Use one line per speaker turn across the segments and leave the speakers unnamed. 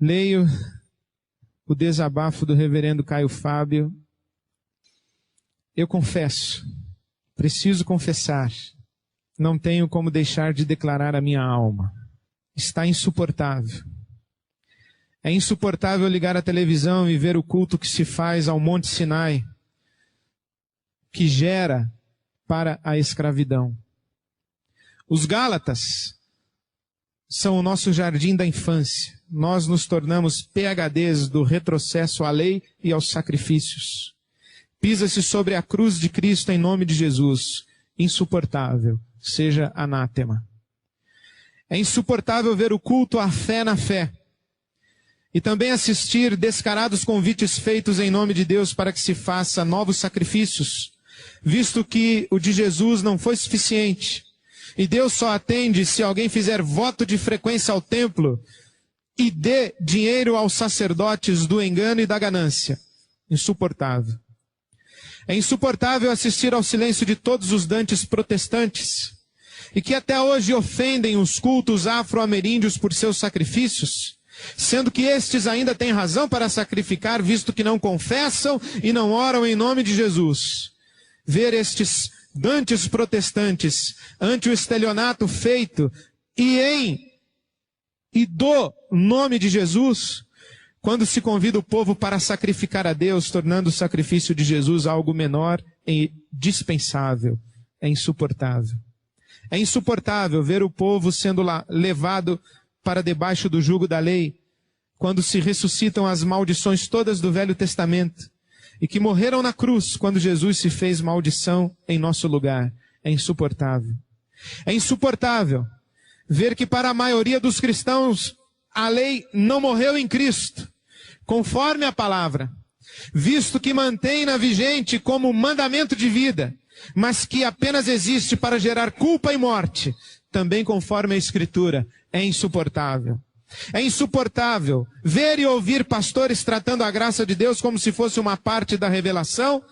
leio o desabafo do reverendo Caio Fábio, eu confesso, preciso confessar, não tenho como deixar de declarar a minha alma. Está insuportável. É insuportável ligar a televisão e ver o culto que se faz ao Monte Sinai, que gera para a escravidão. Os Gálatas são o nosso jardim da infância. Nós nos tornamos PhDs do retrocesso à lei e aos sacrifícios. Pisa-se sobre a cruz de Cristo em nome de Jesus. Insuportável, seja anátema. É insuportável ver o culto à fé na fé. E também assistir descarados convites feitos em nome de Deus para que se faça novos sacrifícios, visto que o de Jesus não foi suficiente. E Deus só atende se alguém fizer voto de frequência ao templo e dê dinheiro aos sacerdotes do engano e da ganância. Insuportável. É insuportável assistir ao silêncio de todos os dantes protestantes, e que até hoje ofendem os cultos afro-ameríndios por seus sacrifícios, sendo que estes ainda têm razão para sacrificar, visto que não confessam e não oram em nome de Jesus. Ver estes dantes protestantes ante o estelionato feito e do nome de Jesus, quando se convida o povo para sacrificar a Deus, tornando o sacrifício de Jesus algo menor e dispensável. É insuportável. É insuportável ver o povo sendo levado para debaixo do jugo da lei, quando se ressuscitam as maldições todas do Velho Testamento, e que morreram na cruz quando Jesus se fez maldição em nosso lugar. É insuportável. É insuportável ver que para a maioria dos cristãos a lei não morreu em Cristo, conforme a palavra, visto que mantém-na vigente como mandamento de vida, mas que apenas existe para gerar culpa e morte, também conforme a Escritura. É insuportável. É insuportável ver e ouvir pastores tratando a graça de Deus como se fosse uma parte da revelação,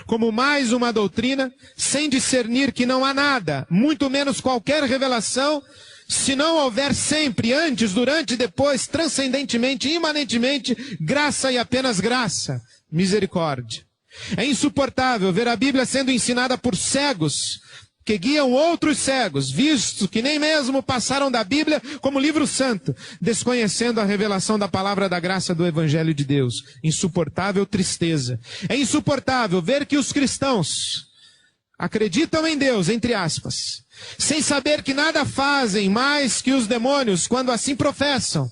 como mais uma doutrina, sem discernir que não há nada, muito menos qualquer revelação, se não houver sempre, antes, durante e depois, transcendentemente, imanentemente, graça e apenas graça, misericórdia. É insuportável ver a Bíblia sendo ensinada por cegos, que guiam outros cegos, visto que nem mesmo passaram da Bíblia como livro santo, desconhecendo a revelação da palavra da graça do Evangelho de Deus. Insuportável tristeza. É insuportável ver que os cristãos acreditam em Deus, entre aspas, sem saber que nada fazem mais que os demônios quando assim professam,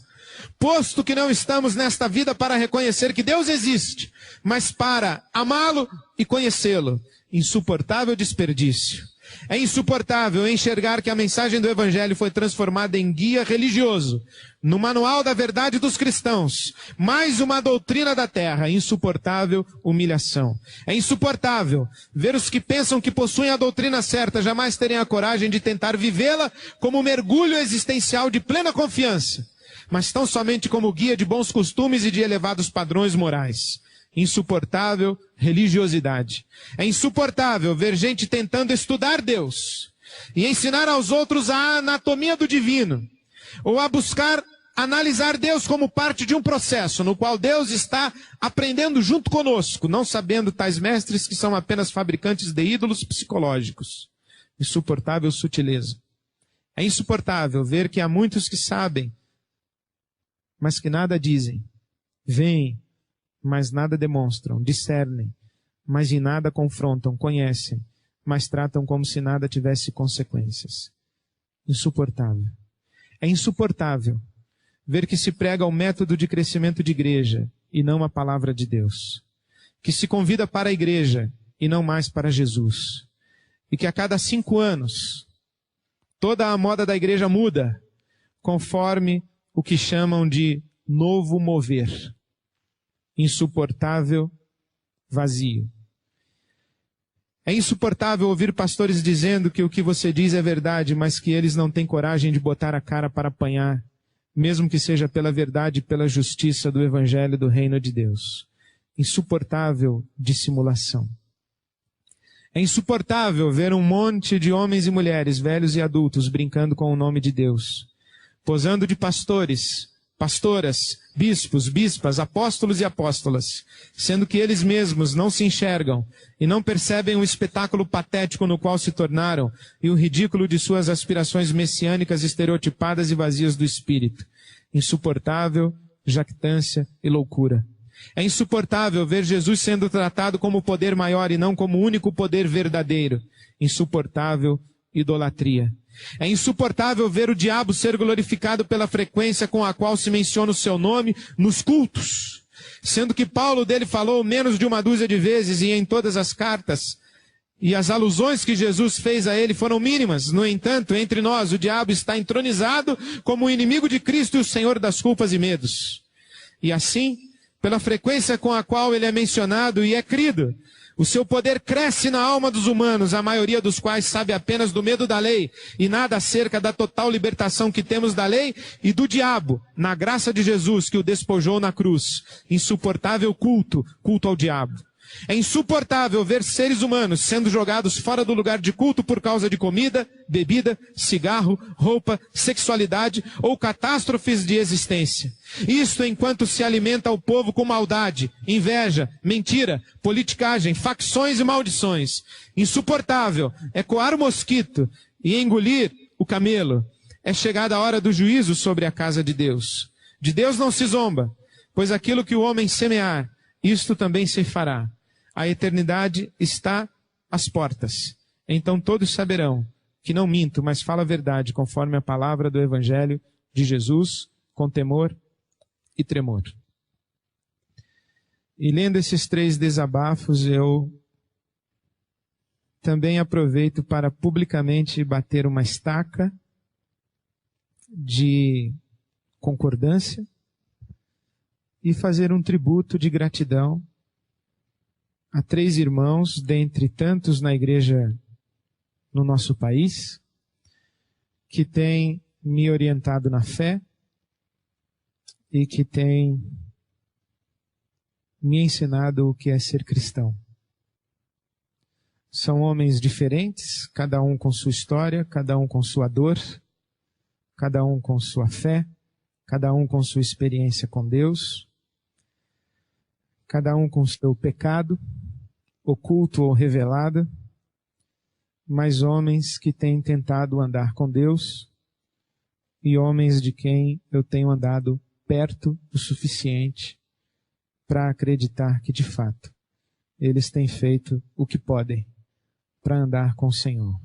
posto que não estamos nesta vida para reconhecer que Deus existe, mas para amá-lo e conhecê-lo. Insuportável desperdício. É insuportável enxergar que a mensagem do Evangelho foi transformada em guia religioso, no manual da verdade dos cristãos, mais uma doutrina da terra. Insuportável humilhação. É insuportável ver os que pensam que possuem a doutrina certa jamais terem a coragem de tentar vivê-la como mergulho existencial de plena confiança, mas tão somente como guia de bons costumes e de elevados padrões morais. Insuportável religiosidade. É insuportável ver gente tentando estudar Deus e ensinar aos outros a anatomia do divino, ou a buscar analisar Deus como parte de um processo no qual Deus está aprendendo junto conosco, não sabendo tais mestres que são apenas fabricantes de ídolos psicológicos. Insuportável sutileza. É insuportável ver que há muitos que sabem, mas que nada dizem, veem, mas nada demonstram, discernem, mas em nada confrontam, conhecem, mas tratam como se nada tivesse consequências. Insuportável. É insuportável ver que se prega o método de crescimento de igreja e não a palavra de Deus, que se convida para a igreja e não mais para Jesus, e que a cada 5 anos toda a moda da igreja muda, conforme o que chamam de novo mover. Insuportável vazio. É insuportável ouvir pastores dizendo que o que você diz é verdade, mas que eles não têm coragem de botar a cara para apanhar, mesmo que seja pela verdade e pela justiça do Evangelho do Reino de Deus. Insuportável dissimulação. É insuportável ver um monte de homens e mulheres, velhos e adultos, brincando com o nome de Deus, posando de pastores pastoras, bispos, bispas, apóstolos e apóstolas, sendo que eles mesmos não se enxergam e não percebem o espetáculo patético no qual se tornaram e o ridículo de suas aspirações messiânicas estereotipadas e vazias do espírito. Insuportável, jactância e loucura. É insuportável ver Jesus sendo tratado como poder maior e não como único poder verdadeiro. Insuportável, idolatria. É insuportável ver o diabo ser glorificado pela frequência com a qual se menciona o seu nome nos cultos, sendo que Paulo dele falou menos de uma dúzia de vezes e em todas as cartas, e as alusões que Jesus fez a ele foram mínimas. No entanto, entre nós, o diabo está entronizado como o inimigo de Cristo e o Senhor das culpas e medos. E assim, pela frequência com a qual ele é mencionado e é crido, o seu poder cresce na alma dos humanos, a maioria dos quais sabe apenas do medo da lei e nada acerca da total libertação que temos da lei e do diabo, na graça de Jesus que o despojou na cruz. Insuportável culto ao diabo. É insuportável ver seres humanos sendo jogados fora do lugar de culto por causa de comida, bebida, cigarro, roupa, sexualidade ou catástrofes de existência. Isto enquanto se alimenta o povo com maldade, inveja, mentira, politicagem, facções e maldições. Insuportável é coar o mosquito e engolir o camelo. É chegada a hora do juízo sobre a casa de Deus. De Deus não se zomba, pois aquilo que o homem semear, isto também se fará. A eternidade está às portas. Então todos saberão que não minto, mas falo a verdade, conforme a palavra do Evangelho de Jesus, com temor e tremor. E lendo esses 3 desabafos, eu também aproveito para publicamente bater uma estaca de concordância e fazer um tributo de gratidão a 3 irmãos, dentre tantos na igreja no nosso país, que têm me orientado na fé e que têm me ensinado o que é ser cristão. São homens diferentes, cada um com sua história, cada um com sua dor, cada um com sua fé, cada um com sua experiência com Deus, cada um com seu pecado, oculto ou revelado, mas homens que têm tentado andar com Deus e homens de quem eu tenho andado perto o suficiente para acreditar que, de fato, eles têm feito o que podem para andar com o Senhor.